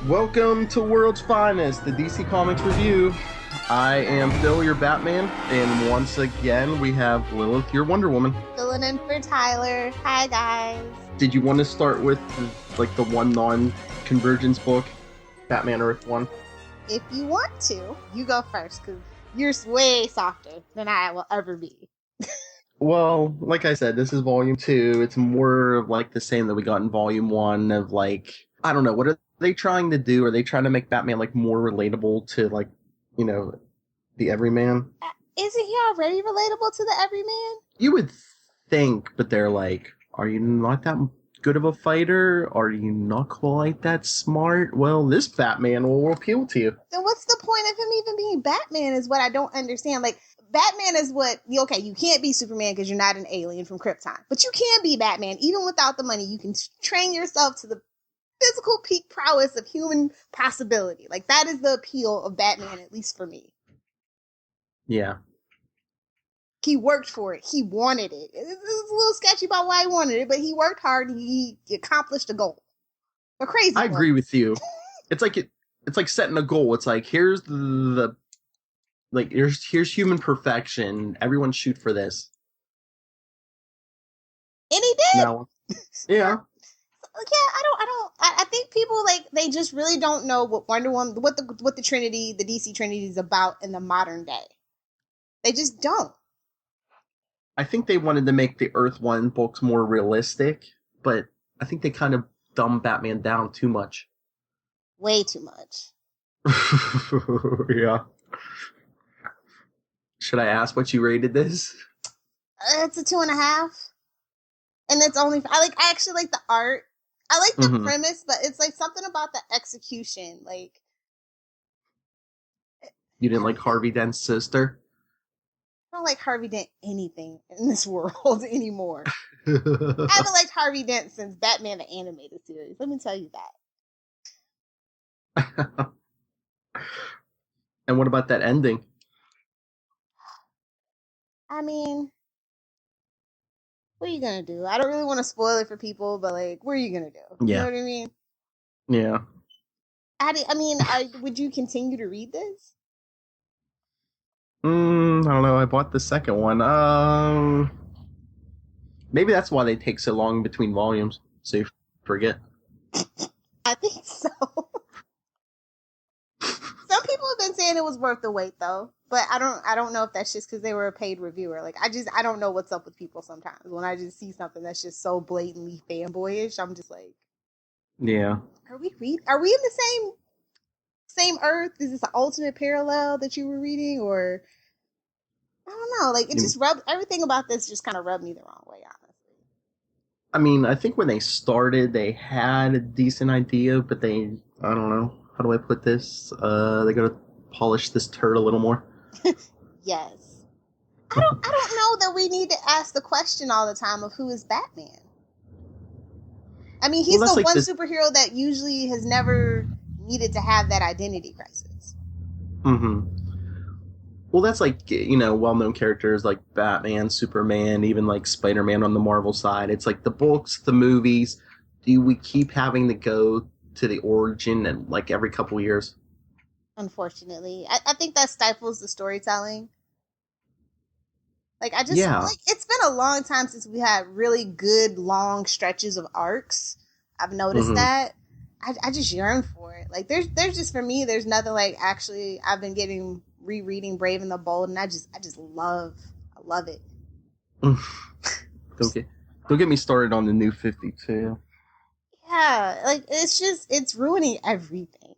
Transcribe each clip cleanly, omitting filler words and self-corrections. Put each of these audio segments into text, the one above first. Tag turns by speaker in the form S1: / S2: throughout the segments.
S1: Welcome to World's Finest, the DC Comics Review. I am Phil, your Batman, and once again we have Lilith, your Wonder Woman.
S2: Filling in for Tyler. Hi, guys.
S1: Did you want to start with the one non-Convergence book, Batman Earth 1?
S2: If you want to, you go first, because you're way softer than I will ever be.
S1: Well, like I said, this is Volume 2. It's more of like the same that we got in Volume 1 of like, I don't know, what are they trying to do? Are they trying to make Batman like more relatable to like, you know, the everyman?
S2: Isn't he already relatable to the everyman?
S1: You would think, but they're like, are you not that good of a fighter? Are you not quite that smart? Well, this Batman will appeal to you.
S2: Then what's the point of him even being Batman is what I don't understand. Like, Batman is what, okay, you can't be Superman because you're not an alien from Krypton. But you can be Batman. Even without the money, you can train yourself to the physical peak prowess of human possibility. Like, that is the appeal of Batman, at least for me.
S1: Yeah.
S2: He worked for it. He wanted it. It's a little sketchy about why he wanted it, but he worked hard and he accomplished a goal. A crazy
S1: I
S2: goal.
S1: agree with you. It's like setting a goal. It's like, here's here's human perfection. Everyone shoot for this.
S2: And he did.
S1: Now, yeah.
S2: I think people they just really don't know what Wonder Woman, what the Trinity, the DC Trinity is about in the modern day. They just don't.
S1: I think they wanted to make the Earth 1 books more realistic, but I think they kind of dumbed Batman down too much.
S2: Way too much.
S1: Yeah. Should I ask what you rated this?
S2: It's a 2.5. And it's only, I actually like the art. I like the premise, but it's like something about the execution. Like,
S1: you didn't like Harvey Dent's sister?
S2: I don't like Harvey Dent anything in this world anymore. I haven't liked Harvey Dent since Batman the Animated Series. Let me tell you that.
S1: And what about that ending?
S2: I mean, what are you gonna do? I don't really want to spoil it for people, but like, what are you gonna do?
S1: Yeah.
S2: You know what I mean?
S1: Yeah.
S2: Would you continue to read this?
S1: I don't know. I bought the second one. Maybe that's why they take so long between volumes, so you forget.
S2: I think so. Some people have been saying it was worth the wait, though. But I don't know if that's just because they were a paid reviewer. Like, I don't know what's up with people sometimes. When I just see something that's just so blatantly fanboyish, I'm just like,
S1: yeah.
S2: Are we in the same Earth? Is this an alternate parallel that you were reading, or I don't know? Like, it just everything about this just kind of rubbed me the wrong way, honestly.
S1: I mean, I think when they started, they had a decent idea, but I don't know. How do I put this? They gotta polish this turd a little more.
S2: Yes. I don't know that we need to ask the question all the time of who is Batman. I mean, he's the one superhero that usually has never needed to have that identity crisis.
S1: Mm-hmm. Well, that's like, you know, well-known characters like Batman, Superman, even like Spider-Man on the Marvel side. It's like the books, the movies. Do we keep having to go to the origin and like every couple years?
S2: Unfortunately, I think that stifles the storytelling. Like, like, it's been a long time since we had really good long stretches of arcs. I've noticed that. I just yearn for it. Like, there's just, for me, there's nothing like, actually, I've been rereading Brave and the Bold, and I love it.
S1: Don't get me started on the New 52.
S2: Yeah, like, it's ruining everything.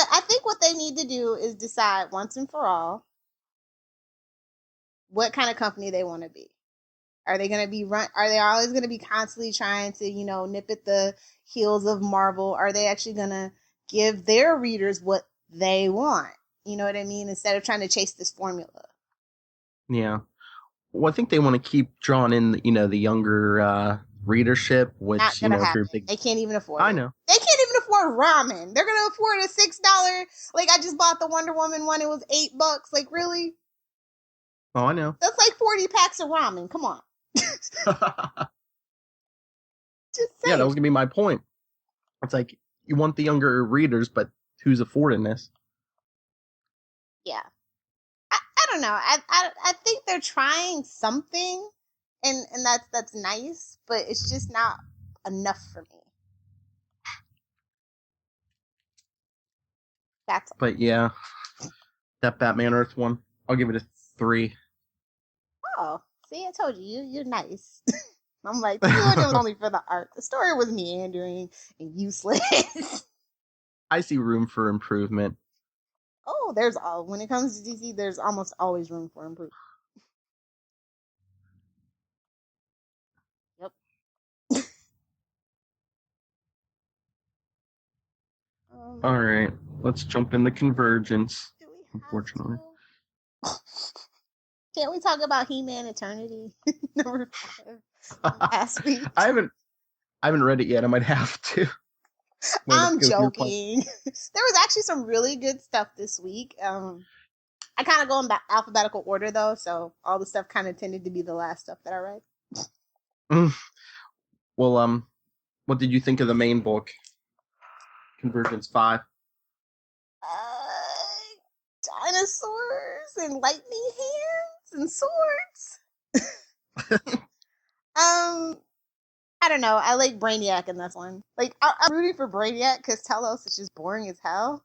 S2: I think what they need to do is decide once and for all what kind of company they want to be. Are they going to be are they always going to be constantly trying to, you know, nip at the heels of Marvel? Are they actually going to give their readers what they want? You know what I mean? Instead of trying to chase this formula.
S1: Yeah. Well, I think they want to keep drawing in, you know, the younger readership, which,
S2: not
S1: you
S2: gonna
S1: know,
S2: happen. They can't even afford it.
S1: I know.
S2: They can't even afford ramen. They're going to afford a $6. Like, I just bought the Wonder Woman one. It was $8. Like, really?
S1: Oh, I know.
S2: That's like 40 packs of ramen. Come on. Just say
S1: yeah, that was gonna be my point. It's like you want the younger readers, but who's affording this?
S2: Yeah, I don't know. I think they're trying something, and that's nice, but it's just not enough for me. That's all.
S1: But yeah, that Batman Earth one, I'll give it a 3.
S2: Oh, see, I told you, you're nice. I'm like, it was only for the art. The story was meandering and useless.
S1: I see room for improvement.
S2: Oh, when it comes to DC, there's almost always room for improvement. Yep.
S1: All right, let's jump into Convergence.
S2: Do we
S1: Unfortunately,
S2: can't we talk about He-Man Eternity number 5 last week?
S1: I haven't read it yet. I might have to.
S2: I'm joking. There was actually some really good stuff this week. I kind of go in alphabetical order though, so all the stuff kind of tended to be the last stuff that I read.
S1: Well, what did you think of the main book, Convergence 5?
S2: Dinosaurs and lightning hands and swords. I don't know. I like Brainiac in this one. Like, I'm rooting for Brainiac because Telos is just boring as hell.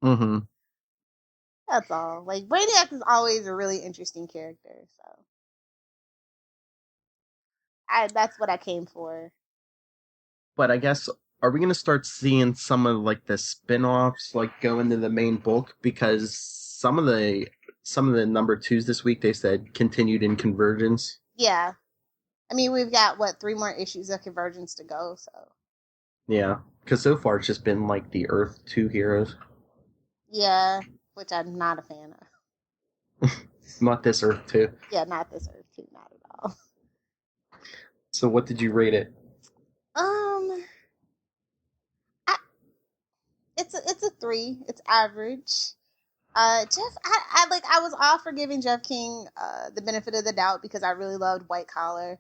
S1: Mm-hmm.
S2: That's all. Like, Brainiac is always a really interesting character, so that's what I came for.
S1: But I guess, are we going to start seeing some of like the spin-offs like go into the main book? Because some of the number 2s this week, they said continued in Convergence.
S2: Yeah. I mean, we've got 3 more issues of Convergence to go, so.
S1: Yeah, because so far it's just been like the Earth 2 heroes.
S2: Yeah, which I'm not a fan of.
S1: Not this Earth 2.
S2: Yeah, not this Earth 2, not at all.
S1: So what did you rate it?
S2: It's a 3. It's average. Jeff, I was all for giving Jeff King the benefit of the doubt because I really loved White Collar.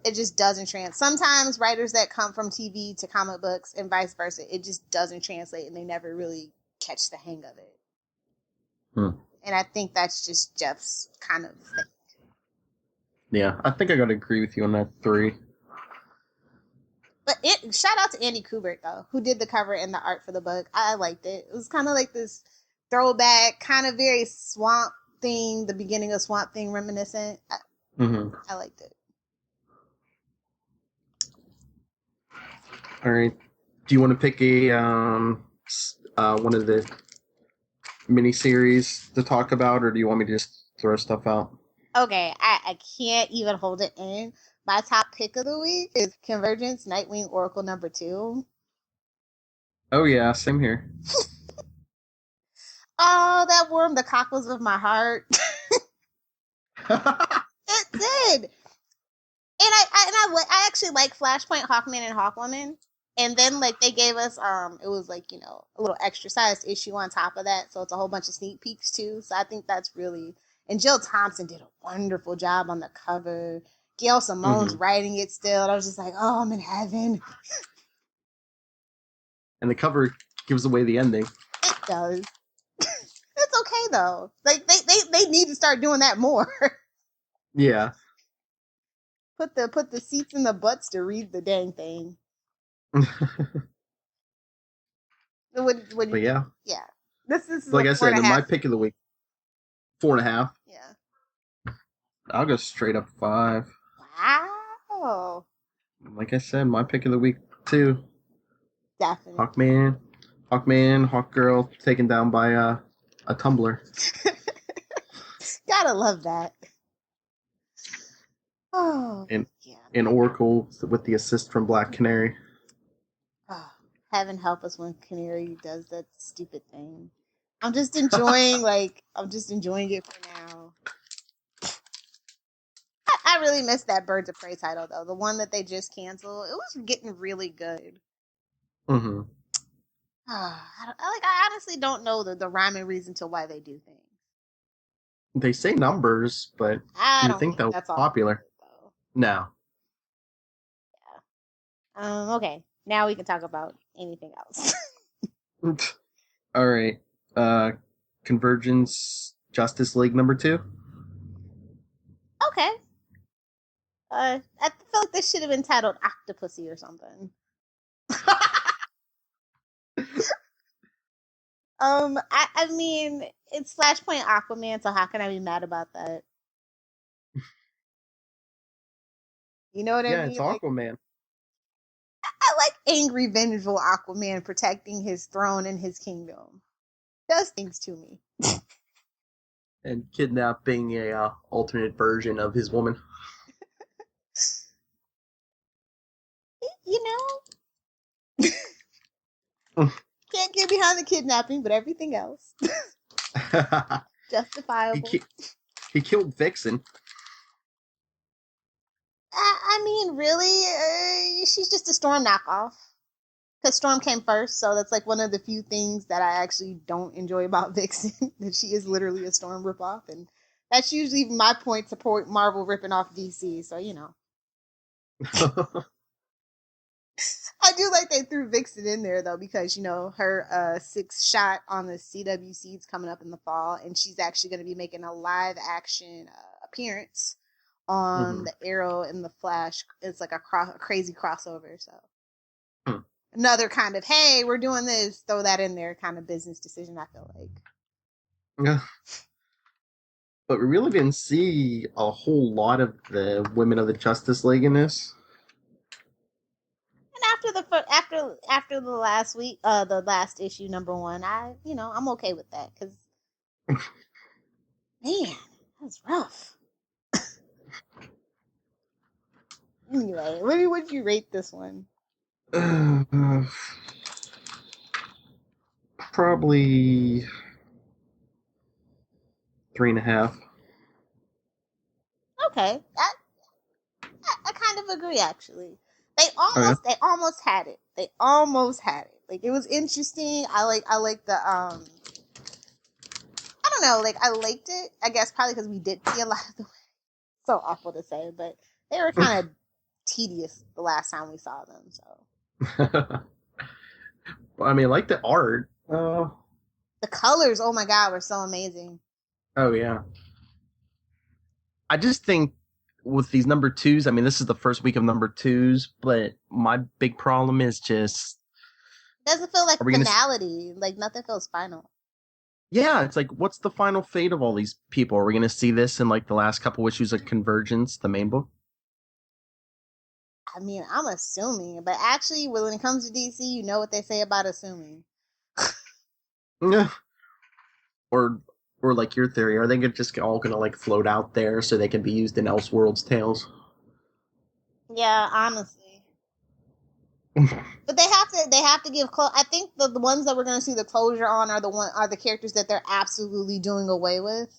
S2: It just doesn't translate. Sometimes writers that come from TV to comic books and vice versa, it just doesn't translate and they never really catch the hang of it. And I think that's just Jeff's kind of thing.
S1: Yeah, I think I gotta agree with you on that 3.
S2: But shout out to Andy Kubert though, who did the cover and the art for the book. I liked it. It was kind of like this throwback, kind of very Swamp Thing, the beginning of Swamp Thing reminiscent. I liked it.
S1: All right. Do you want to pick a one of the miniseries to talk about, or do you want me to just throw stuff out?
S2: Okay, I can't even hold it in. My top pick of the week is Convergence Nightwing Oracle number 2.
S1: Oh yeah, same here.
S2: Oh, that warmed the cockles of my heart. It did. And I actually like Flashpoint, Hawkman, and Hawkwoman. And then like they gave us it was like, a little extra sized issue on top of that. So it's a whole bunch of sneak peeks too. So I think that's really, and Jill Thompson did a wonderful job on the cover. Gail Simone's writing it still. I was just like, oh, I'm in heaven.
S1: And the cover gives away the ending.
S2: It does. It's okay though. Like they need to start doing that more.
S1: Yeah.
S2: Put the seats in the butts to read the dang thing.
S1: But yeah.
S2: Yeah. This is
S1: like I said, in my pick of the week, 4.5.
S2: Yeah.
S1: I'll go straight up 5.
S2: Wow.
S1: Like I said, my pick of the week too.
S2: Definitely.
S1: Hawkman, Hawkgirl taken down by a tumbler.
S2: Gotta love that. Oh.
S1: And Oracle with the assist from Black Canary.
S2: Oh, heaven help us when Canary does that stupid thing. I'm just enjoying it for now. I really missed that Birds of Prey title though. The one that they just canceled. It was getting really good. I honestly don't know the rhyme and reason to why they do things.
S1: They say numbers, but you think they're popular? No.
S2: Okay. Now we can talk about anything else.
S1: All right. Convergence Justice League #2.
S2: Okay. I feel like this should have been titled Octopussy or something. I mean, it's Flashpoint Aquaman, so how can I be mad about that? You know what I mean?
S1: Yeah, it's Aquaman.
S2: I like angry, vengeful Aquaman protecting his throne and his kingdom. Does things to me.
S1: And kidnapping a alternate version of his woman.
S2: You know? Can't get behind the kidnapping, but everything else. Justifiable.
S1: He killed Vixen.
S2: I mean, really? She's just a Storm knockoff. Because Storm came first, so that's like one of the few things that I actually don't enjoy about Vixen. That she is literally a Storm ripoff. And that's usually my point to Marvel ripping off DC, so you know. I do like they threw Vixen in there, though, because, you know, her 6th shot on the CWC is coming up in the fall, and she's actually going to be making a live-action appearance on the Arrow and the Flash. It's like a crazy crossover, so. Another kind of, hey, we're doing this, throw that in there kind of business decision, I feel like.
S1: Yeah. But we really didn't see a whole lot of the women of the Justice League in this.
S2: After the last week, the last issue, #1, I'm okay with that, because man, that's rough. Anyway, what would you rate this one?
S1: Probably 3.5.
S2: Okay, I kind of agree, actually. They almost had it. Like, it was interesting. I like the I don't know, like, I liked it. I guess probably because we did see a lot of the. So awful to say, but they were kind of tedious the last time we saw them. So.
S1: I mean, I like the art.
S2: The colors, oh my god, were so amazing.
S1: Oh yeah. I just think with these #2s, I mean, this is the first week of #2s, but my big problem is just
S2: it doesn't feel like finality. Like nothing feels final.
S1: Yeah, it's like, what's the final fate of all these people? Are we going to see this in like the last couple issues of Convergence, the main book?
S2: I mean, I'm assuming, but actually, when it comes to DC, you know what they say about assuming.
S1: Yeah. Or like your theory, are they just all going to like float out there so they can be used in Elseworlds tales?
S2: Yeah, honestly. But they have to give I think the ones that we're going to see the closure on are the characters that they're absolutely doing away with.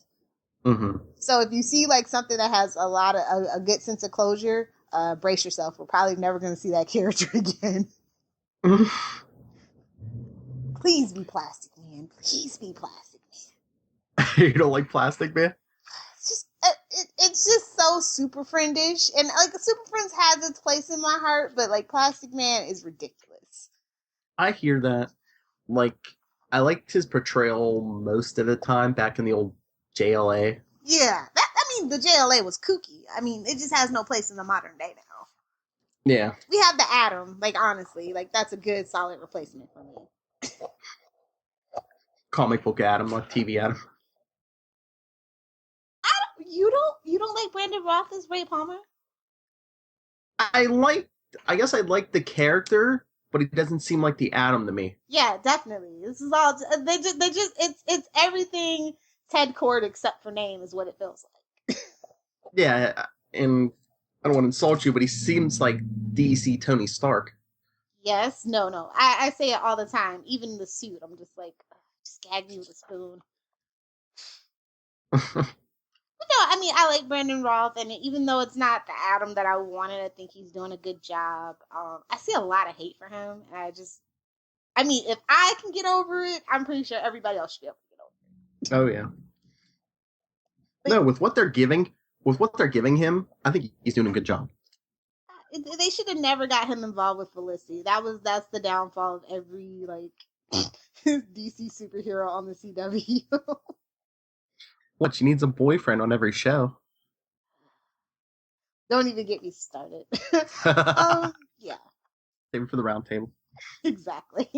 S1: Mm-hmm.
S2: So if you see like something that has a good sense of closure, brace yourself. We're probably never going to see that character again. Please be Plastic Man. Please be Plastic Man.
S1: You don't like Plastic Man?
S2: It's just so Super Friendish, and like Super Friends has its place in my heart, but like Plastic Man is ridiculous.
S1: I hear that. Like, I liked his portrayal most of the time back in the old JLA.
S2: Yeah, the JLA was kooky. I mean, it just has no place in the modern day now.
S1: Yeah.
S2: We have the Atom, like honestly, like that's a good solid replacement for me.
S1: Comic book Atom, like TV Atom.
S2: You don't like Brandon Roth as Ray Palmer?
S1: I guess I like the character, but it doesn't seem like the Atom to me.
S2: Yeah, definitely. This is all they just it's everything Ted Kord except for name is what it feels like.
S1: Yeah, and I don't want to insult you, but he seems like DC Tony Stark.
S2: Yes, no. I say it all the time. Even in the suit, I'm just like, just gag me with a spoon. No, I mean, I like Brandon Roth, and even though it's not the Atom that I wanted, I think he's doing a good job. I see a lot of hate for him, and I mean, if I can get over it, I'm pretty sure everybody else should be able to get over
S1: Oh
S2: it.
S1: yeah. But, no, with what they're giving him, I think he's doing a good job.
S2: They should have never got him involved with Felicity. That's the downfall of every DC superhero on the CW.
S1: What, she needs a boyfriend on every show.
S2: Don't even get me started. Yeah.
S1: Save it for the round table.
S2: Exactly.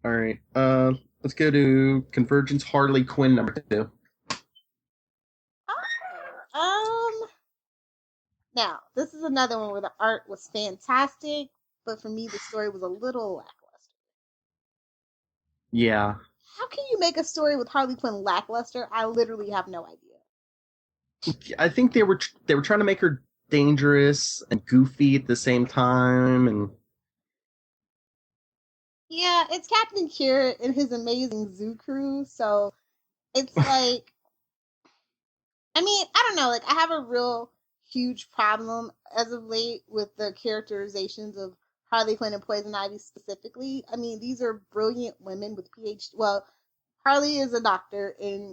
S1: All right. Let's go to Convergence Harley Quinn number 2.
S2: Now, this is another one where the art was fantastic, but for me, the story was a little lackluster.
S1: Yeah.
S2: How can you make a story with Harley Quinn lackluster? I literally have no idea.
S1: I think they were trying to make her dangerous and goofy at the same time, and
S2: yeah, it's Captain Carrot and his amazing zoo crew, so it's like, I mean, I don't know, I have a real huge problem as of late with the characterizations of Harley Quinn and Poison Ivy specifically. I mean, these are brilliant women with PhD. Well, Harley is a doctor, and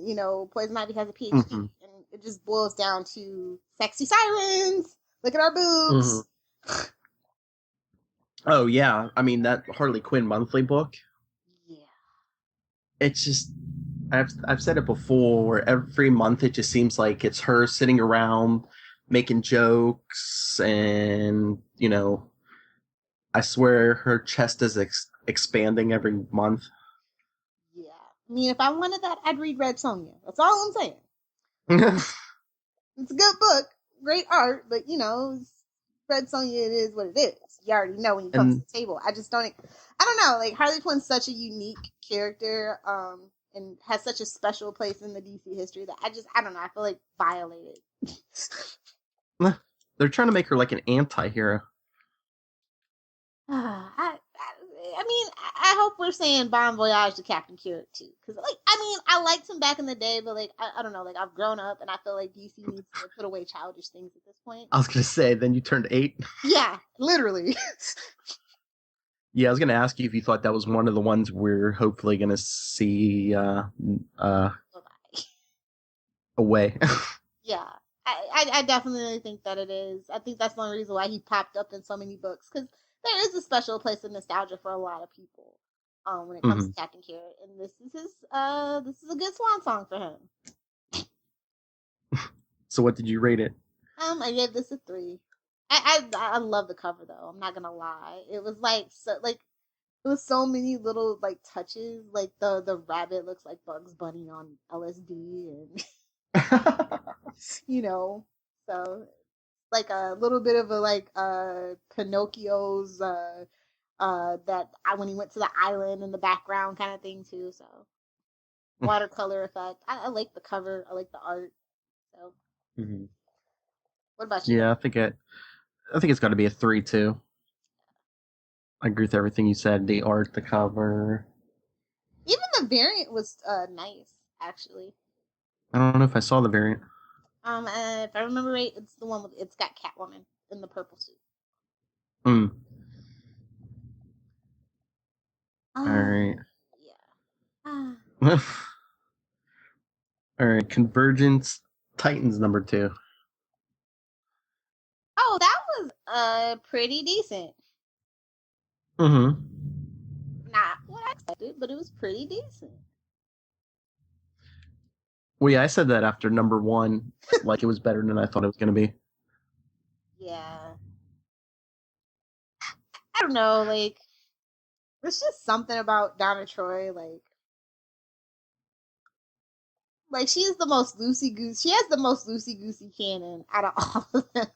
S2: Poison Ivy has a PhD, and it just boils down to sexy sirens. Look at our boobs.
S1: Oh yeah, I mean that Harley Quinn monthly book.
S2: Yeah,
S1: it's just I've said it before. Where every month it just seems like it's her sitting around making jokes, and I swear her chest is expanding every month.
S2: Yeah, I mean, if I wanted that, I'd read Red Sonja. That's all I'm saying. It's a good book, great art, but Red Sonja, it is what it is. You already know when you come to the table. I don't know. Harley Quinn's such a unique character, and has such a special place in the DC history that I don't know. I feel violated.
S1: They're trying to make her like an anti-hero.
S2: I mean, I hope we're saying bon voyage to Captain Carrot too, because I liked him back in the day, but I don't know, I've grown up, and I feel like DC needs to put away childish things at this point.
S1: I was gonna say, then you turned 8.
S2: Yeah, literally.
S1: Yeah, I was gonna ask you if you thought that was one of the ones we're hopefully gonna see away.
S2: Yeah, I definitely think that it is. I think that's one reason why he popped up in so many books, because there is a special place of nostalgia for a lot of people when it comes to Captain Carrot, and this is a good swan song for him.
S1: So what did you rate it?
S2: I gave this a 3. I love the cover though. I'm not gonna lie. It was it was so many little touches. The rabbit looks like Bugs Bunny on LSD, and so. A little bit of a Pinocchio's that when he went to the island in the background kind of thing too. So watercolor effect. I like the cover. I like the art. So what about you?
S1: Yeah, I think it's got to be a 3 too. I agree with everything you said. The art, the cover.
S2: Even the variant was nice, actually.
S1: I don't know if I saw the variant.
S2: If I remember right, it's the one it's got Catwoman in the purple suit.
S1: All right.
S2: Yeah.
S1: All right. Convergence Titans number 2.
S2: Oh, that was pretty decent.
S1: Not
S2: what I expected, but it was pretty decent.
S1: Well, yeah, I said that after number 1, it was better than I thought it was going to be.
S2: Yeah. I don't know, there's just something about Donna Troy, she is the most loosey-goosey. She has the most loosey-goosey canon out of all of them.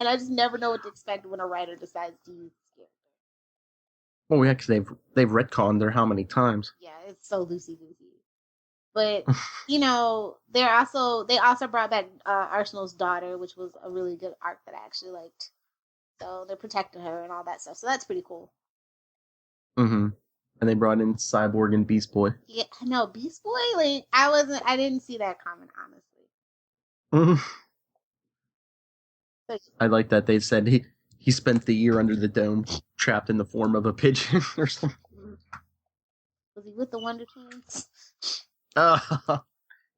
S2: And I just never know what to expect when a writer decides to use this character.
S1: Well, yeah, because they've retconned her how many times?
S2: Yeah, it's so loosey-goosey. But they also brought back Arsenal's daughter, which was a really good arc that I actually liked. So they're protecting her and all that stuff. So that's pretty cool.
S1: And they brought in Cyborg and Beast Boy.
S2: Yeah, no, Beast Boy. I didn't see that coming, honestly.
S1: I like that they said he spent the year under the dome, trapped in the form of a pigeon or something.
S2: Was he with the Wonder Twins?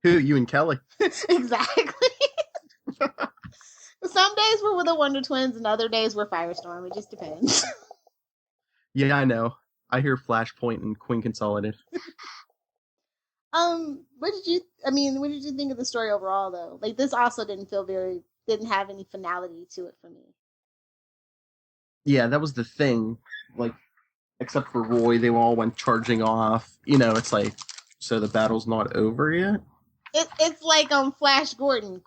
S1: Who, you and Kelly?
S2: Exactly. Some days we're the Wonder Twins, and other days we're Firestorm. It just depends.
S1: Yeah, I know. I hear Flashpoint and Quinn Consolidated.
S2: What did you think of the story overall, though? Like, this also didn't have any finality to it for me.
S1: Yeah, that was the thing. Like, except for Roy, they all went charging off. You know, it's like, so the battle's not over yet?
S2: It's like Flash Gordon, ?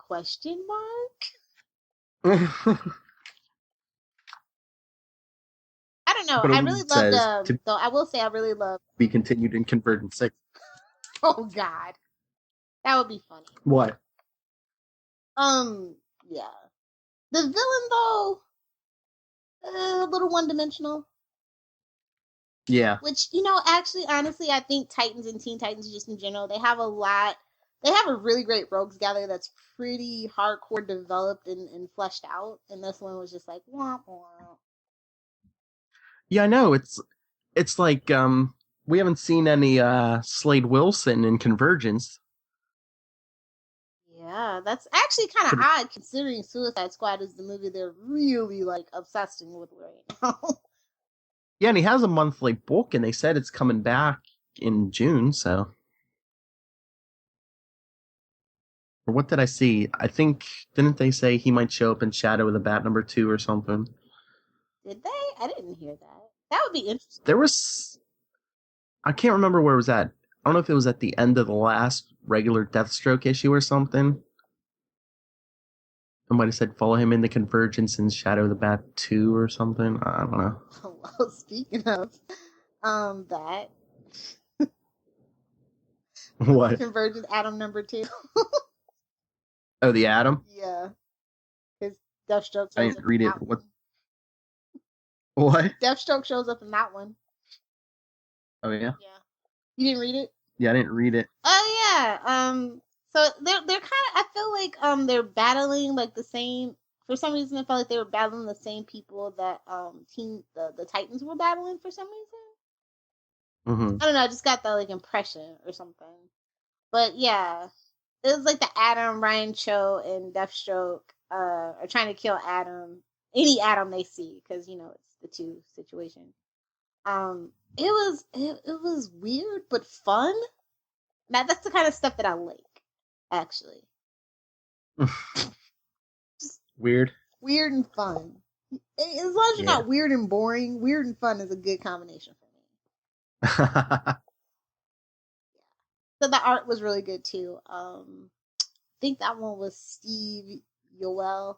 S2: I don't know. I really loved though I will say I really loved
S1: be continued in Convergence 6.
S2: Oh God. That would be funny.
S1: What?
S2: Yeah. The villain though, a little one-dimensional.
S1: Yeah.
S2: Which, actually, honestly, I think Titans and Teen Titans just in general, they have a really great rogues gallery that's pretty hardcore developed and fleshed out. And this one was just like, womp womp.
S1: Yeah, I know. It's like, we haven't seen any Slade Wilson in Convergence.
S2: Yeah, that's actually kind of odd considering Suicide Squad is the movie they're really, like, obsessing with right now.
S1: Yeah, and he has a monthly book, and they said it's coming back in June, so. Or what did I see? I think, didn't they say he might show up in Shadow of the Bat #2 or something?
S2: Did they? I didn't hear that. That would be interesting.
S1: There was... I can't remember where it was at. I don't know if it was at the end of the last regular Deathstroke issue or something. I might have said follow him in the Convergence in Shadow of the Bat 2 or something. I don't know.
S2: Well, speaking of that.
S1: What?
S2: Convergence Atom #2.
S1: Oh, the Atom?
S2: Yeah. His Deathstroke.
S1: I didn't read it. What?
S2: Deathstroke shows up in that one.
S1: Oh, yeah?
S2: Yeah. You didn't read it?
S1: Yeah, I didn't read it.
S2: Oh, yeah. So they're kind of, I feel like they're battling like the same, for some reason I felt like they were battling the same people that the Titans were battling for some reason.
S1: Mm-hmm.
S2: I don't know, I just got that like impression or something. But yeah, it was like the Atom, Ryan Cho, and Deathstroke are trying to kill any Atom they see, because it's the two situation. It was weird but fun. Now that's the kind of stuff that I like, actually. Just
S1: weird
S2: and fun. As long as you're not weird and boring, weird and fun is a good combination for me. Yeah. So the art was really good too. I think that one was Steve Yoel,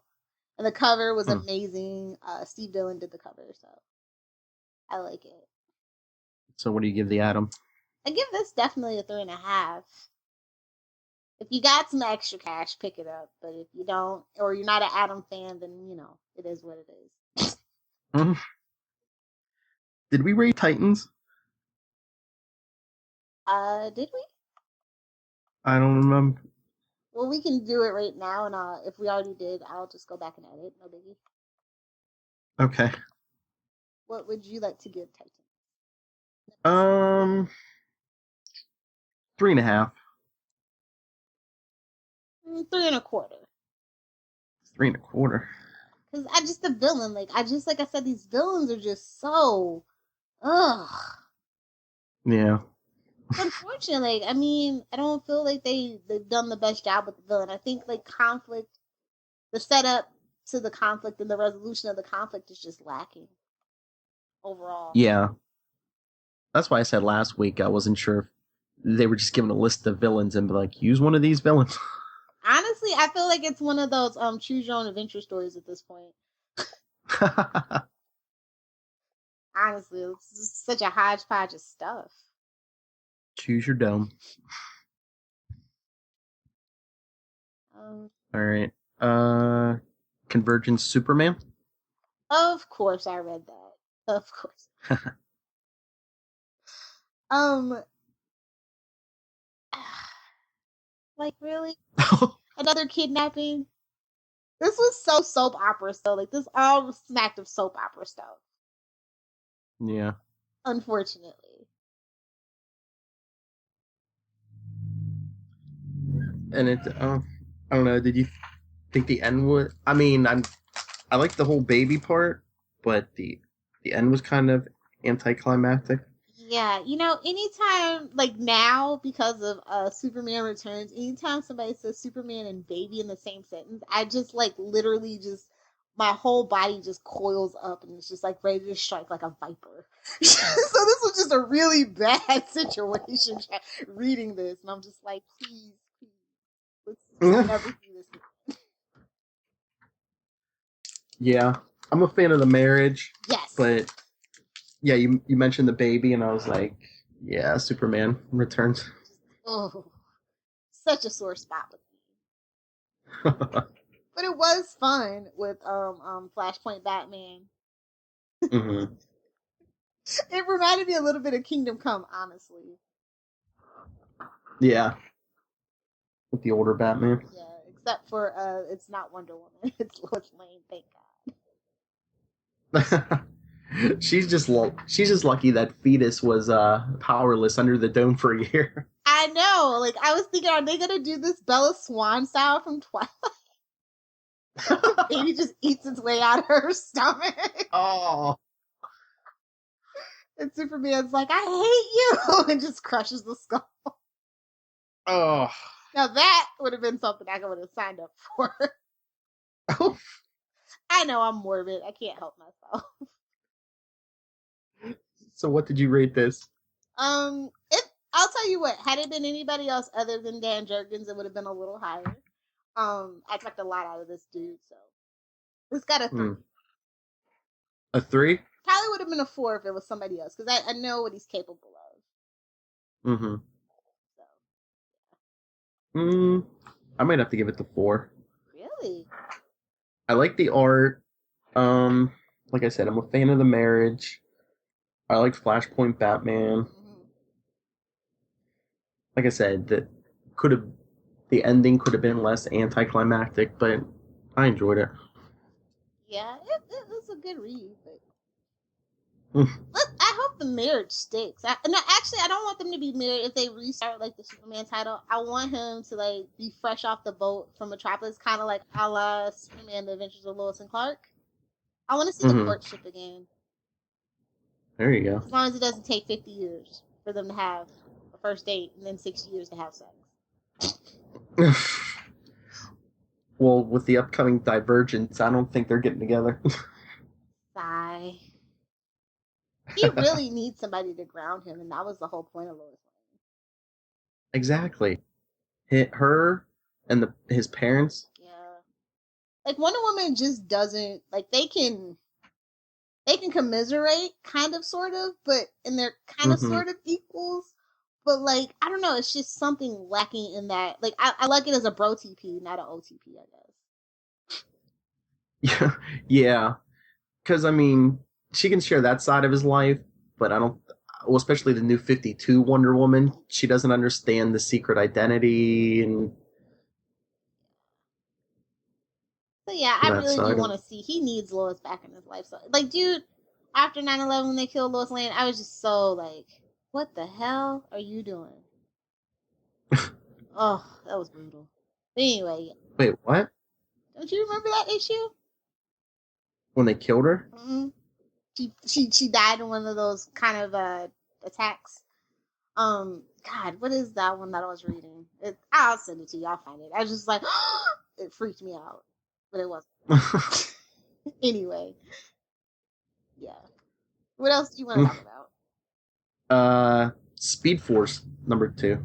S2: and the cover was amazing. Steve Dillon did the cover, so I like it.
S1: So what do you give the Atom?
S2: I give this definitely a 3.5. If you got some extra cash, pick it up. But if you don't, or you're not an Atom fan, then it is what it is.
S1: Did we rate Titans?
S2: Did we?
S1: I don't remember.
S2: Well, we can do it right now, and if we already did, I'll just go back and edit. No biggie.
S1: Okay.
S2: What would you like to give Titans?
S1: 3.5.
S2: 3.25.
S1: 3.25.
S2: Because the villain, like I said, these villains are just so, ugh.
S1: Yeah.
S2: Unfortunately, I mean, I don't feel like they've done the best job with the villain. I think like conflict, the setup to the conflict and the resolution of the conflict is just lacking overall.
S1: Yeah. That's why I said last week I wasn't sure if they were just given a list of villains and be like, use one of these villains.
S2: Honestly, I feel like it's one of those choose your own adventure stories at this point. Honestly, it's just such a hodgepodge of stuff.
S1: Choose your dome.
S2: All
S1: right. Convergence Superman?
S2: Of course I read that. Of course. Like, really? Another kidnapping? This was so soap opera stuff. Like, this all smacked of soap opera stuff.
S1: Yeah.
S2: Unfortunately.
S1: And it, I don't know, did you think the end was. I mean, I like the whole baby part, but the end was kind of anticlimactic.
S2: Yeah, anytime, like now, because of Superman Returns, anytime somebody says Superman and baby in the same sentence, I just, like, literally just, my whole body just coils up and it's just, like, ready to strike like a viper. So this was just a really bad situation reading this, and I'm just like, please, let's never see this again.
S1: Yeah, I'm a fan of the marriage.
S2: Yes.
S1: But, yeah, you mentioned the baby, and I was like, yeah, Superman Returns.
S2: Oh, such a sore spot with me. But it was fun with Flashpoint Batman.
S1: Mm-hmm.
S2: It reminded me a little bit of Kingdom Come, honestly.
S1: Yeah. With the older Batman.
S2: Yeah, except for it's not Wonder Woman. It's Lois Lane, thank God.
S1: She's just lucky that Fetus was powerless under the dome for a year.
S2: I know. Like, I was thinking, are they gonna do this Bella Swan style from Twilight? Baby just eats its way out of her stomach.
S1: Oh.
S2: And Superman's like, I hate you, and just crushes the skull.
S1: Oh.
S2: Now that would have been something I would have signed up for.
S1: Oh.
S2: I know I'm morbid. I can't help myself.
S1: So what did you rate this?
S2: I'll tell you what, had it been anybody else other than Dan Jurgens, it would have been a little higher. I expect a lot out of this dude, so it's got a 3.
S1: A 3?
S2: Probably would have been a 4 if it was somebody else, because I know what he's capable of.
S1: Mm-hmm. So, I might have to give it the 4.
S2: Really?
S1: I like the art. Like I said, I'm a fan of the marriage. I like Flashpoint Batman.
S2: Mm-hmm.
S1: Like I said, the ending could have been less anticlimactic, but I enjoyed it.
S2: Yeah, it was a good read, but I hope the marriage sticks. I don't want them to be married if they restart, like, the Superman title. I want him to, like, be fresh off the boat from Metropolis, kind of like a la Superman: The Adventures of Lois and Clark. I want to see the courtship again.
S1: There you go.
S2: As long as it doesn't take 50 years for them to have a first date and then 60 years to have sex.
S1: Well, with the upcoming Divergence, I don't think they're getting together.
S2: Sigh. He really needs somebody to ground him, and that was the whole point of Lois Lane.
S1: Exactly. Her and his parents.
S2: Yeah. Like, Wonder Woman just doesn't, like, they can commiserate, kind of, sort of, and they're kind of, sort of equals. But, like, I don't know, it's just something lacking in that. Like, I like it as a bro TP, not an OTP, I guess.
S1: Yeah. Because, I mean, she can share that side of his life, but I don't, well, especially the New 52 Wonder Woman, she doesn't understand the secret identity and...
S2: So, yeah, I really do want to see, he needs Lois back in his life. So, like, dude, after 9/11 when they killed Lois Lane, I was just so, like, what the hell are you doing? Oh, that was brutal. But anyway.
S1: Wait, what?
S2: Don't you remember that issue?
S1: When they killed her?
S2: Mm-hmm. She died in one of those kind of attacks. God, what is that one that I was reading? I'll send it to you. I'll find it. I was just like, it freaked me out, but it wasn't. Anyway, yeah. What else do you want to talk about?
S1: Speed Force #2.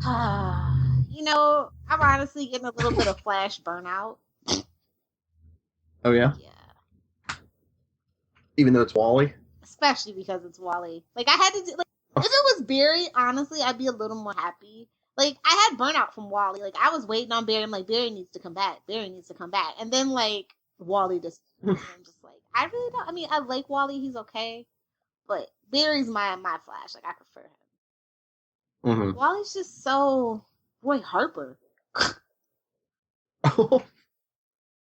S2: I'm honestly getting a little bit of Flash burnout.
S1: Oh yeah.
S2: Yeah.
S1: Even though it's Wally.
S2: Especially because it's Wally. Like, I had to do, like, if it was Barry, honestly, I'd be a little more happy. Like, I had burnout from Wally. Like, I was waiting on Barry. I'm like, Barry needs to come back. Barry needs to come back. And then, like, Wally just, I'm just like, I really don't, I mean, I like Wally. He's okay. But Barry's my Flash. Like, I prefer him.
S1: Mm-hmm.
S2: Wally's just so Roy Harper.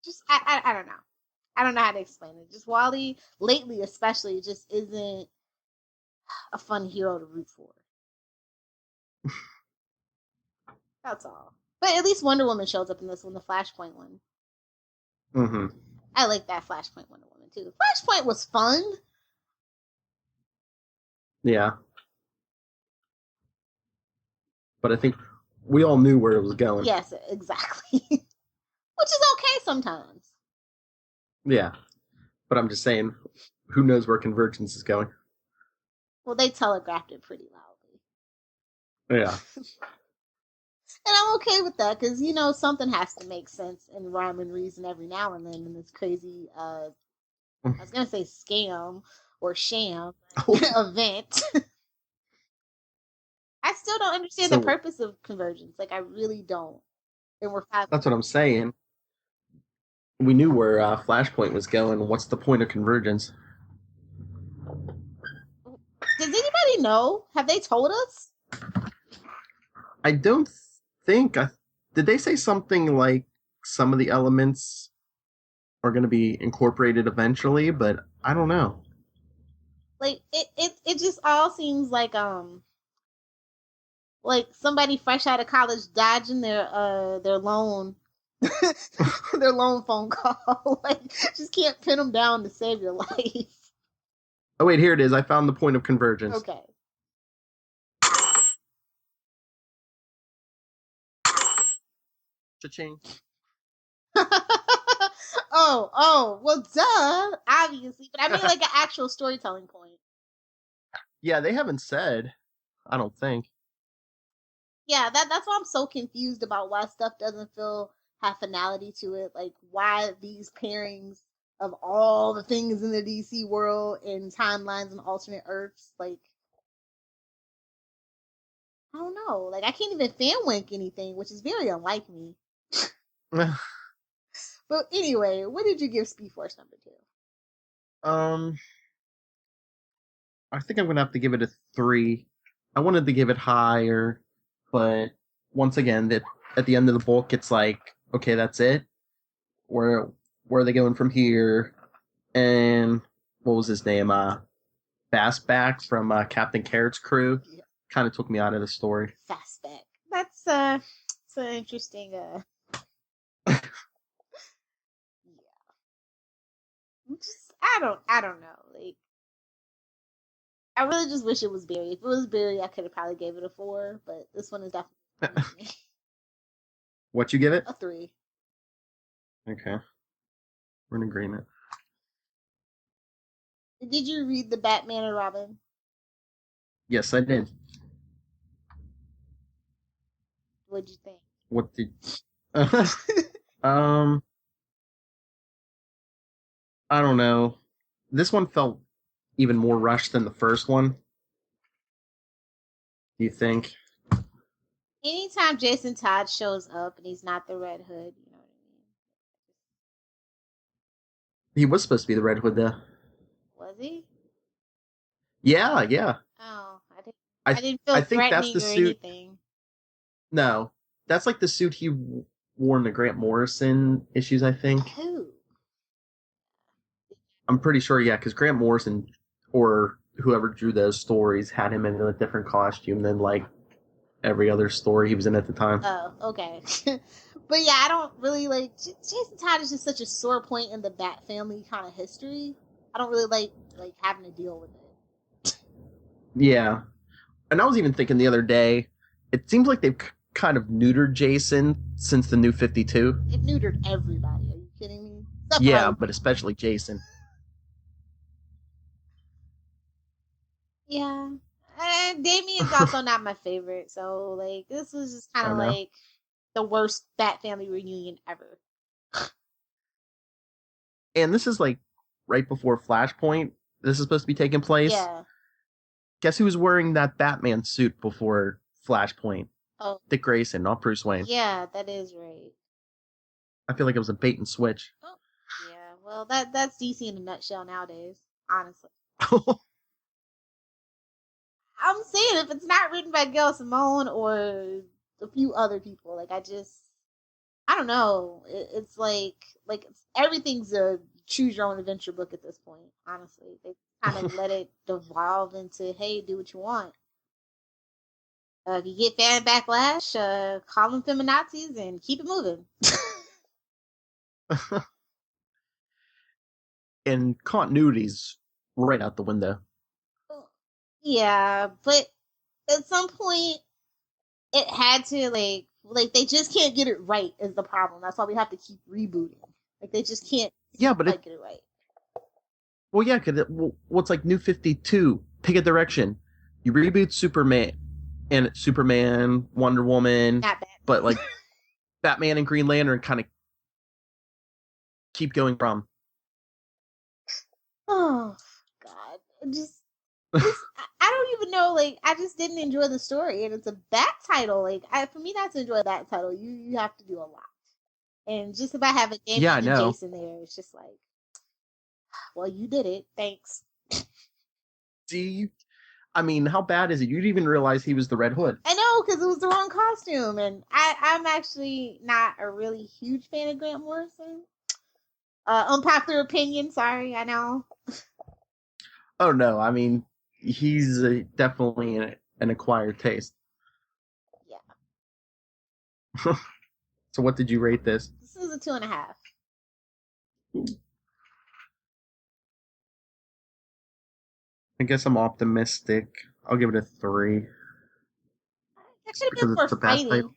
S2: Just, I don't know. I don't know how to explain it. Just Wally, lately especially, just isn't a fun hero to root for. That's all. But at least Wonder Woman shows up in this one, the Flashpoint one.
S1: Mm-hmm.
S2: I like that Flashpoint Wonder Woman too. Flashpoint was fun.
S1: Yeah. But I think we all knew where it was going.
S2: Yes, exactly. Which is okay sometimes.
S1: Yeah. But I'm just saying, who knows where Convergence is going?
S2: Well, they telegraphed it pretty loudly.
S1: Yeah.
S2: And I'm okay with that, because, you know, something has to make sense in rhyme and reason every now and then in this crazy, I was going to say scam or sham event. I still don't understand the purpose of Convergence. Like, I really don't. And we're 5.
S1: That's what I'm saying. We knew where Flashpoint was going. What's the point of Convergence?
S2: Does anybody know? Have they told us?
S1: I don't think. Did they say something like some of the elements are going to be incorporated eventually? But I don't know.
S2: Like it just all seems like somebody fresh out of college dodging their loan their loan phone call. Like, just can't pin them down to save your life.
S1: Oh wait, here it is. I found the point of Convergence.
S2: Okay.
S1: Cha-ching.
S2: Oh, well, duh, obviously. But I mean, like, an actual storytelling point.
S1: Yeah, they haven't said. I don't think.
S2: Yeah, that's why I'm so confused about why stuff doesn't have finality to it. Like, why these pairings of all the things in the DC world and timelines and alternate Earths, like, I don't know. Like, I can't even fan wink anything, which is very unlike me. But anyway, what did you give Speed Force number 2?
S1: I think I'm gonna have to give it a 3. I wanted to give it higher, but once again, at the end of the book, it's like, okay, that's it. Where are they going from here? And what was his name? Fastback from Captain Carrot's crew. Yeah. Kind of took me out of the story.
S2: Fastback. That's it's an interesting. Yeah. Just I don't know. Like, I really just wish it was Barry. If it was Barry, I could have probably gave it a 4. But this one is definitely.
S1: What you give it?
S2: A 3.
S1: Okay. We're in agreement.
S2: Did you read the Batman and Robin?
S1: Yes, I did.
S2: What'd you think?
S1: What did? I don't know. This one felt even more rushed than the first one. Do you think?
S2: Anytime Jason Todd shows up and he's not the Red Hood, you know what I mean?
S1: He was supposed to be the Red Hood, though.
S2: Was he?
S1: Yeah.
S2: Oh, I didn't feel threatening that's the suit. Anything.
S1: No, that's like the suit he wore in the Grant Morrison issues, I think.
S2: Who?
S1: I'm pretty sure, yeah, because Grant Morrison or whoever drew those stories had him in a different costume than like every other story he was in at the time.
S2: Oh, okay. But yeah, I don't really like Jason Todd is just such a sore point in the Bat family kind of history. I don't really like having to deal with it.
S1: Yeah. And I was even thinking the other day, it seems like they've kind of neutered Jason since the New 52.
S2: They've neutered everybody. Are you kidding me?
S1: Yeah, but especially Jason.
S2: Yeah. And Damien's also not my favorite, so like this was just kind of like the worst Bat family reunion ever.
S1: And this is like right before Flashpoint. This is supposed to be taking place.
S2: Yeah.
S1: Guess who was wearing that Batman suit before Flashpoint?
S2: Oh.
S1: Dick Grayson, not Bruce Wayne.
S2: Yeah, that is right.
S1: I feel like it was a bait and switch.
S2: Oh. Yeah, well that's DC in a nutshell nowadays, honestly. I'm saying if it's not written by Gail Simone or a few other people, like I don't know. It's like everything's a choose your own adventure book at this point. Honestly, they kind of let it devolve into, hey, do what you want. You get fan backlash, call them feminazis, and keep it moving.
S1: And continuity's right out the window.
S2: Yeah, but at some point, it had to, like they just can't get it right is the problem. That's why we have to keep rebooting. Like, they just can't
S1: but
S2: get it right.
S1: Well, yeah, because what's like New 52, pick a direction. You reboot Superman, Wonder Woman,
S2: Not bad.
S1: But like Batman and Green Lantern kind of keep going from.
S2: Oh, God. I don't even know, like, I just didn't enjoy the story, and it's a Bat title. Like, for me not to enjoy a Bat title, you have to do a lot. And just if I have a game and Jason there, it's just like, well, you did it. Thanks.
S1: See, I mean, how bad is it? You didn't even realize he was the Red Hood.
S2: I know, because it was the wrong costume, and I'm actually not a really huge fan of Grant Morrison. Unpopular opinion, sorry, I know.
S1: Oh, no, I mean, he's definitely an acquired taste.
S2: Yeah.
S1: So what did you rate this?
S2: This is a 2.5.
S1: I guess I'm optimistic. I'll give it a 3.
S2: That should have been more fighting.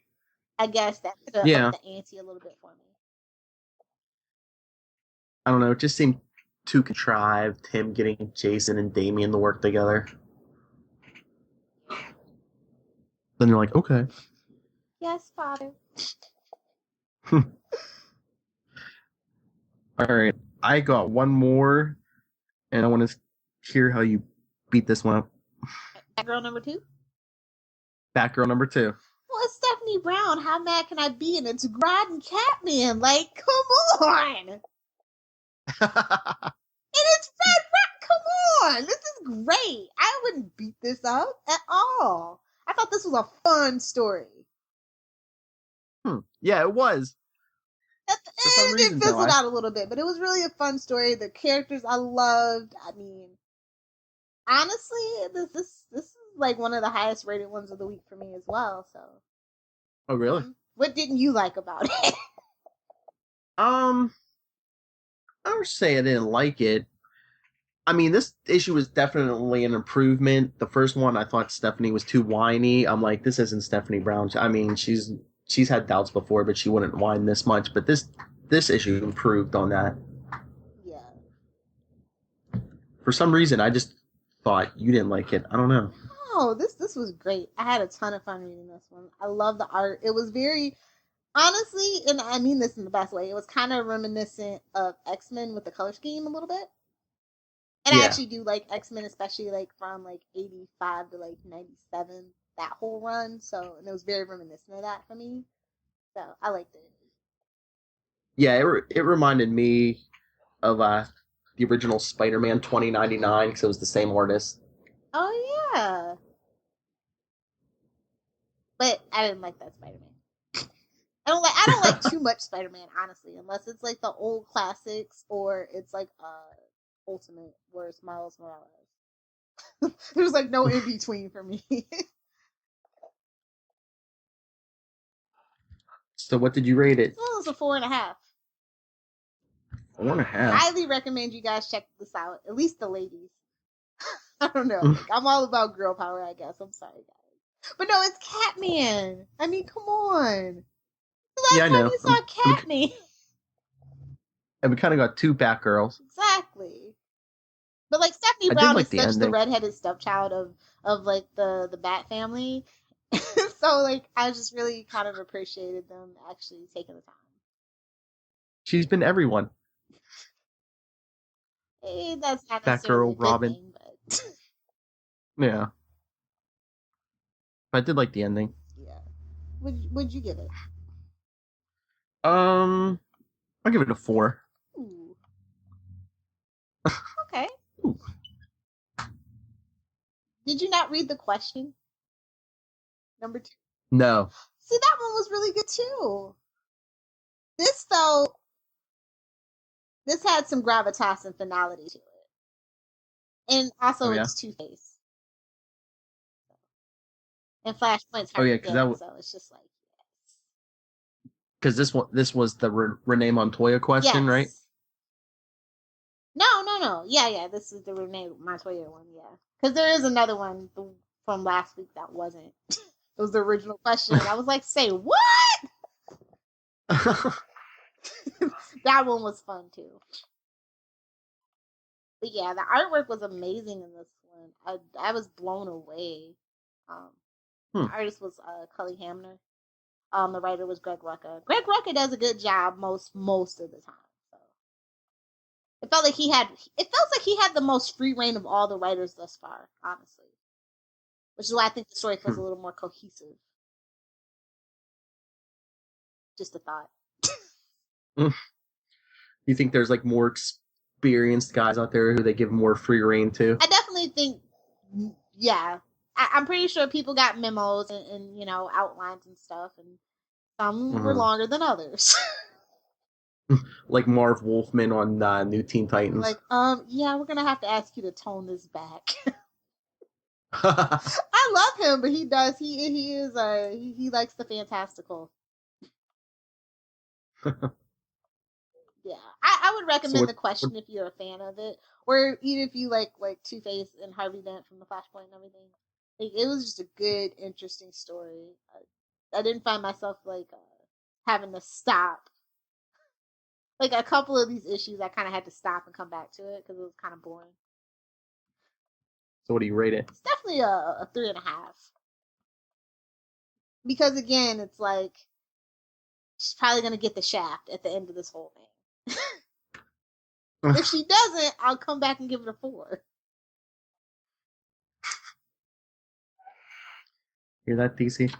S2: I guess that could have upped the ante a little bit for me.
S1: I don't know. It just seemed too contrived, him getting Jason and Damian to work together. Then you're like, okay.
S2: Yes, Father.
S1: All right. I got one more, and I want to hear how you beat this one up.
S2: Batgirl number 2?
S1: Batgirl number 2.
S2: Well, it's Stephanie Brown. How mad can I be? And it's Grodd and Catman. Like, come on. And it's Red Rock. Come on. This is great. I wouldn't beat this up at all. I thought this was a fun story.
S1: Yeah, it was.
S2: It fizzled out a little bit, but it was really a fun story. The characters I loved. I mean, honestly, this is like one of the highest rated ones of the week for me as well. So.
S1: Oh, really?
S2: What didn't you like about it?
S1: I would say I didn't like it. I mean, this issue was definitely an improvement. The first one, I thought Stephanie was too whiny. I'm like, this isn't Stephanie Brown. I mean, she's had doubts before, but she wouldn't whine this much. But this issue improved on that.
S2: Yeah.
S1: For some reason, I just thought you didn't like it. I don't know.
S2: Oh, this was great. I had a ton of fun reading this one. I love the art. It was very, honestly, and I mean this in the best way, it was kind of reminiscent of X-Men with the color scheme a little bit. And I actually do like X-Men, especially like from like 85 to like 97, that whole run. So, and it was very reminiscent of that for me. So, I liked it.
S1: Yeah, it reminded me of the original Spider-Man 2099 because it was the same artist.
S2: Oh, yeah. But I didn't like that Spider-Man. I don't like too much Spider-Man, honestly, unless it's like the old classics or it's like Ultimate, where it's Miles Morales. There's like no in between for me.
S1: So what did you rate it?
S2: Well, it's a 4.5.
S1: 4.5.
S2: Highly recommend you guys check this out. At least the ladies. I don't know. Like, I'm all about girl power, I guess. I'm sorry, guys. But no, it's Catman. I mean, come on. The last time you saw Catman.
S1: And we kind of got 2 Batgirls.
S2: Exactly. But like Stephanie Brown is such the redheaded stepchild of like the Bat family. So like I just really kind of appreciated them actually taking the time.
S1: She's been everyone.
S2: Hey, that's not necessarily
S1: Batgirl, Robin.
S2: Thing, but...
S1: Yeah. I did like the ending.
S2: Yeah. Would you give it?
S1: I'll give it a 4.
S2: Ooh. Okay.
S1: Ooh.
S2: Did you not read the question? Number 2.
S1: No.
S2: See, that one was really good too. This had some gravitas and finality to it. And also it's Two-Face. And Flashpoint's
S1: her because
S2: so it's just like
S1: because this was the Renee Montoya question, right?
S2: No. Yeah. This is the Renee Montoya one. Yeah, because there is another one from last week that wasn't. It was the original question. I was like, say what? That one was fun too. But yeah, the artwork was amazing in this one. I was blown away. The artist was Cully Hamner. The writer was Greg Rucka. Greg Rucka does a good job most of the time. So it felt like he had the most free reign of all the writers thus far, honestly. Which is why I think the story feels a little more cohesive. Just a thought.
S1: You think there's like more experienced guys out there who they give more free reign to?
S2: I definitely think, yeah. I'm pretty sure people got memos and outlines and stuff, and some were longer than others.
S1: Like Marv Wolfman on New Teen Titans.
S2: Like, yeah, we're gonna have to ask you to tone this back. I love him, but he does. He likes the fantastical. Yeah, I would recommend the question if you're a fan of it, or even if you like Two-Face and Harvey Dent from the Flashpoint and everything. Like, it was just a good, interesting story. I didn't find myself having to stop. Like a couple of these issues, I kind of had to stop and come back to it because it was kind of boring.
S1: So what do you rate it?
S2: It's definitely a 3.5. Because again, it's like she's probably gonna get the shaft at the end of this whole thing. If she doesn't, I'll come back and give it a 4.
S1: Hear that, DC?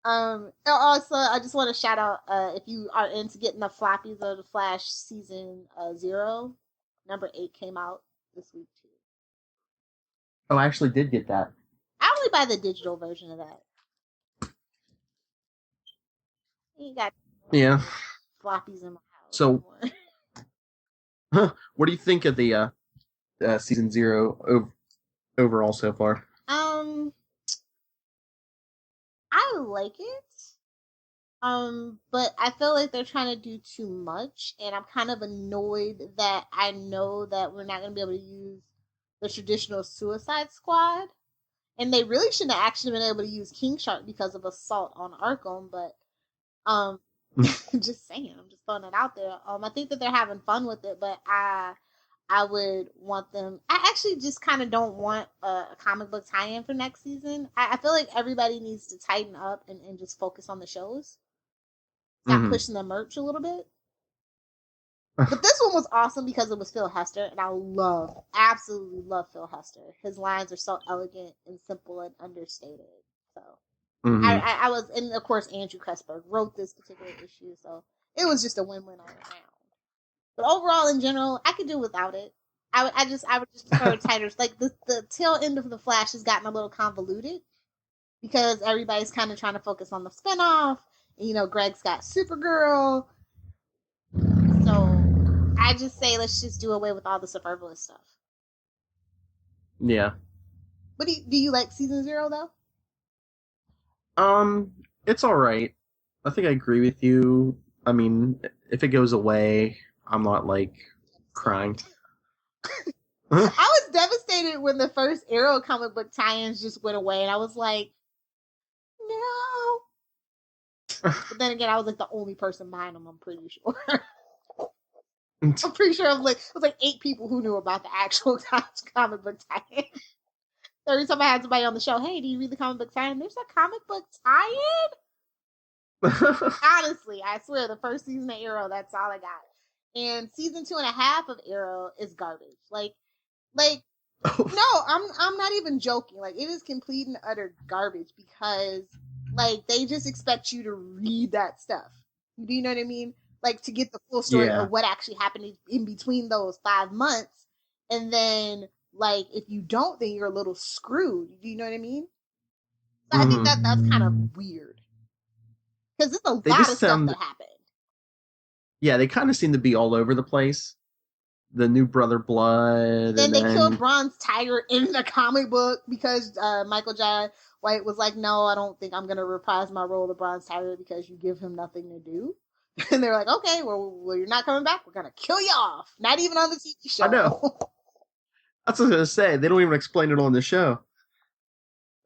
S2: Also, I just want to shout out if you are into getting the floppies of the Flash season 0, number 8 came out this week too.
S1: Oh, I actually did get that.
S2: I only buy the digital version of that. You got floppies in my house.
S1: So, what do you think of the season 0 overall so far?
S2: I like it. But I feel like they're trying to do too much, and I'm kind of annoyed that I know that we're not going to be able to use the traditional Suicide Squad, and they really shouldn't have actually been able to use King Shark because of assault on Arkham, but just saying, I'm just throwing it out there. I think that they're having fun with it, but I would want them. I actually just kind of don't want a comic book tie-in for next season. I feel like everybody needs to tighten up and just focus on the shows. Stop pushing the merch a little bit. But this one was awesome because it was Phil Hester, and I absolutely love Phil Hester. His lines are so elegant and simple and understated. So I was, and of course Andrew Kressberg wrote this particular issue, so it was just a win-win all around. But overall, in general, I could do without it. I would just prefer tighter. Like the tail end of the Flash has gotten a little convoluted because everybody's kind of trying to focus on the spinoff. And, Greg's got Supergirl, so I just say let's just do away with all the superfluous stuff.
S1: Yeah.
S2: But do you like season 0 though?
S1: It's all right. I think I agree with you. I mean, if it goes away, I'm not crying.
S2: I was devastated when the first Arrow comic book tie-ins just went away, and I was like, no. But then again, I was the only person buying them, I'm pretty sure. I'm pretty sure it was 8 people who knew about the actual comic book tie-in. Every time I had somebody on the show, hey, do you read the comic book tie-in? There's a comic book tie-in? Honestly, I swear, the first season of Arrow, that's all I got. And season 2.5 of Arrow is garbage. No, I'm not even joking. It is complete and utter garbage because, they just expect you to read that stuff. Do you know what I mean? To get the full story of what actually happened in between those 5 months. And then, if you don't, then you're a little screwed. Do you know what I mean? So I think that's kind of weird. Because there's a lot of stuff that happened.
S1: Yeah, they kind of seem to be all over the place. the new Brother Blood.
S2: Then they killed Bronze Tiger in the comic book because Michael Jai White was like, no, I don't think I'm going to reprise my role of Bronze Tiger because you give him nothing to do. And they're like, okay, well, you're not coming back. We're going to kill you off. Not even on the TV show.
S1: I know. That's what I was going to say. They don't even explain it on the show.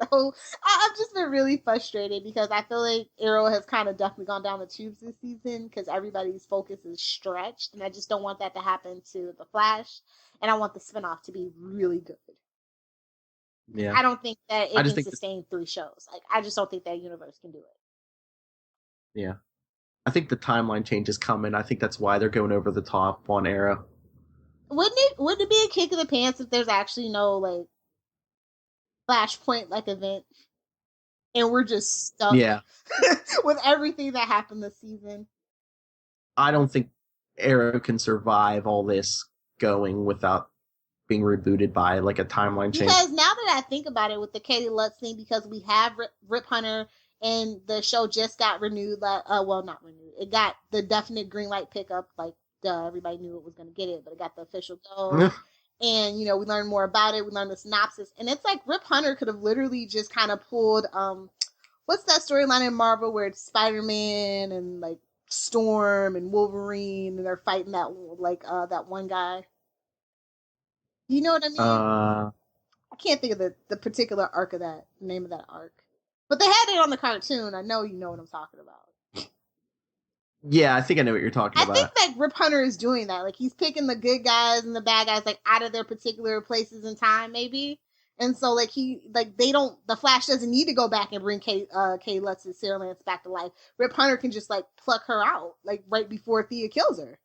S2: So I've just been really frustrated because I feel like Arrow has kind of definitely gone down the tubes this season because everybody's focus is stretched, and I just don't want that to happen to The Flash, and I want the spinoff to be really good.
S1: Yeah,
S2: I don't think that it can sustain 3 shows. Like, I just don't think that universe can do it.
S1: Yeah, I think the timeline change is coming. I think that's why they're going over the top on Arrow.
S2: Wouldn't it be a kick in the pants if there's actually no like Flashpoint like event, and we're just stuck with everything that happened this season?
S1: I don't think Arrow can survive all this going without being rebooted by like a timeline change.
S2: Because now that I think about it with the Katie Lutz thing, because we have Rip Hunter and the show just got renewed, well, not renewed. It got the definite green light pickup, like everybody knew it was going to get it, but it got the official go. And, you know, we learned more about it. We learned the synopsis. And it's like Rip Hunter could have literally just kind of pulled, what's that storyline in Marvel where it's Spider-Man and, like, Storm and Wolverine and they're fighting that, like, that one guy? You know what I mean? I can't think of the particular arc of that, name of that arc. But they had it on the cartoon. I know you know what I'm talking about.
S1: Yeah, I think I know what you're talking about.
S2: I think that Rip Hunter is doing that. Like, he's picking the good guys and the bad guys, like, out of their particular places in time, maybe. And so, like, the Flash doesn't need to go back and bring Kay Lutz's Sarah Lance back to life. Rip Hunter can just, like, pluck her out, like, right before Thea kills her.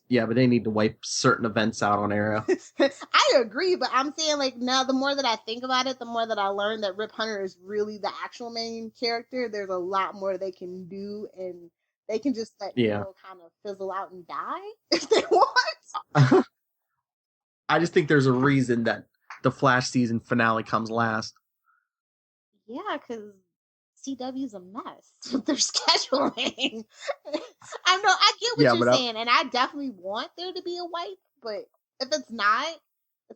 S1: Yeah, but they need to wipe certain events out on Arrow.
S2: I agree, but I'm saying, like, now the more that I think about it, the more that I learn that Rip Hunter is really the actual main character. There's a lot more they can do, and they can just let people kind of fizzle out and die if they want.
S1: I just think there's a reason that the Flash season finale comes last.
S2: Yeah, because CW's a mess with their scheduling. I get what you're saying, and I definitely want there to be a wipe, but if it's not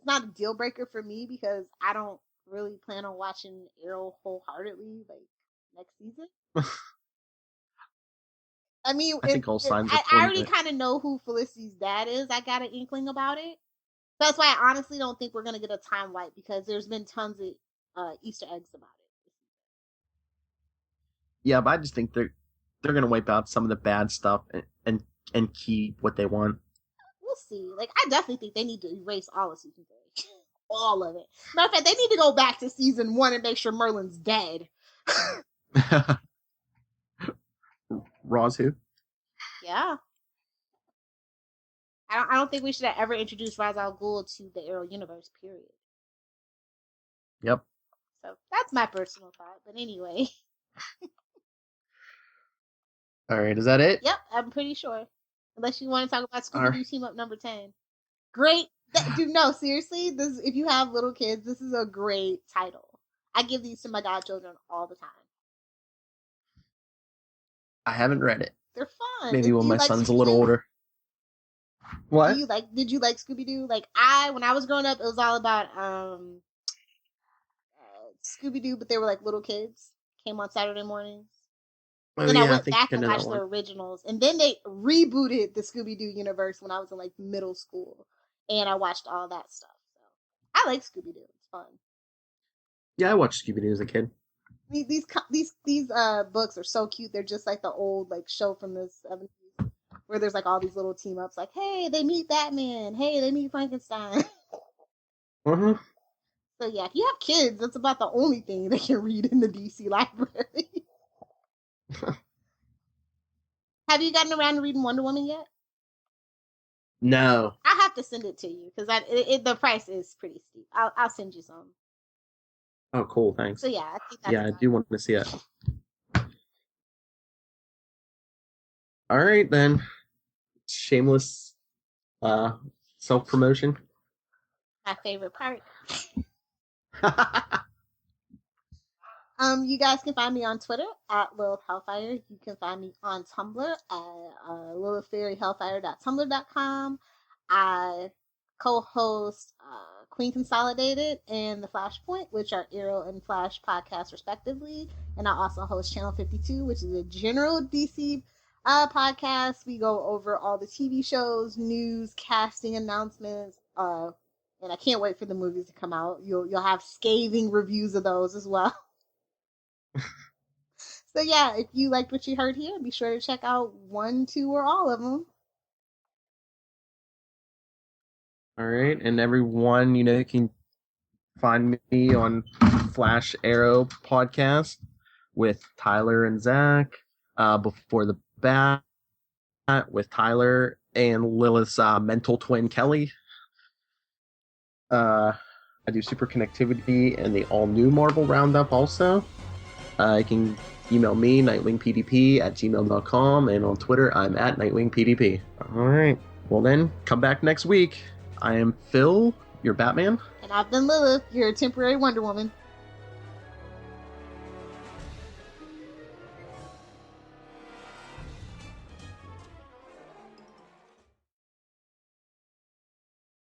S2: a deal breaker for me because I don't really plan on watching Arrow wholeheartedly like next season. I mean,
S1: I think all signs are
S2: I already kind of know who Felicity's dad is. I got an inkling about it. That's why I honestly don't think we're going to get a time wipe because there's been tons of Easter eggs about it.
S1: Yeah, but I just think they're going to wipe out some of the bad stuff and keep what they want.
S2: We'll see. Like, I definitely think they need to erase all of season 3. All of it. Matter of fact, they need to go back to season 1 and make sure Merlin's dead.
S1: Ra's who?
S2: Yeah. I don't think we should have ever introduced Ra's al Ghul to the Arrow universe, period.
S1: Yep.
S2: So that's my personal thought. But anyway.
S1: All right, is that it?
S2: Yep, I'm pretty sure. Unless you want to talk about Scooby Doo Team Up number 10. Great. Dude, no, seriously, this, if you have little kids, this is a great title. I give these to my godchildren all the time.
S1: I haven't read it.
S2: They're fun.
S1: Maybe when my son's a little older. What?
S2: Did you like Scooby Doo? Like, when I was growing up, it was all about Scooby Doo, but they were like little kids. Came on Saturday mornings.
S1: Oh,
S2: then I went back and watched the originals. And then they rebooted the Scooby Doo universe when I was in like middle school. And I watched all that stuff. So I like Scooby Doo. It's fun.
S1: Yeah, I watched Scooby Doo as a kid.
S2: These books are so cute. They're just like the old like show from the 70s where there's like all these little team ups. Like, hey, they meet Batman. Hey, they meet Frankenstein.
S1: Mm-hmm.
S2: So yeah, if you have kids, that's about the only thing they can read in the DC library. Have you gotten around to reading Wonder Woman yet?
S1: No.
S2: I have to send it to you because the price is pretty steep. I'll send you some.
S1: Oh, cool! Thanks.
S2: So yeah, I think that's
S1: I do want to see it. All right then. Shameless self-promotion.
S2: My favorite part. You guys can find me on Twitter at Lilith Hellfire. You can find me on Tumblr at lilithfairyhellfire.tumblr.com. I co-host Queen Consolidated and The Flashpoint, which are Arrow and Flash podcasts respectively. And I also host Channel 52, which is a general DC podcast. We go over all the TV shows, news, casting announcements, and I can't wait for the movies to come out. You'll have scathing reviews of those as well. So yeah, if you liked what you heard here, be sure to check out 1, 2, or all of them.
S1: All right, and everyone, you can find me on Flash Arrow podcast with Tyler and Zach, Before the Bat with Tyler and Lilith's mental twin Kelly. I do Super Connectivity and the all-new Marvel Roundup also. You can email me, nightwingpdp@gmail.com, and on Twitter, I'm at nightwingpdp. All right. Well then, come back next week. I am Phil, your Batman.
S2: And I've been Lilith, your temporary Wonder Woman.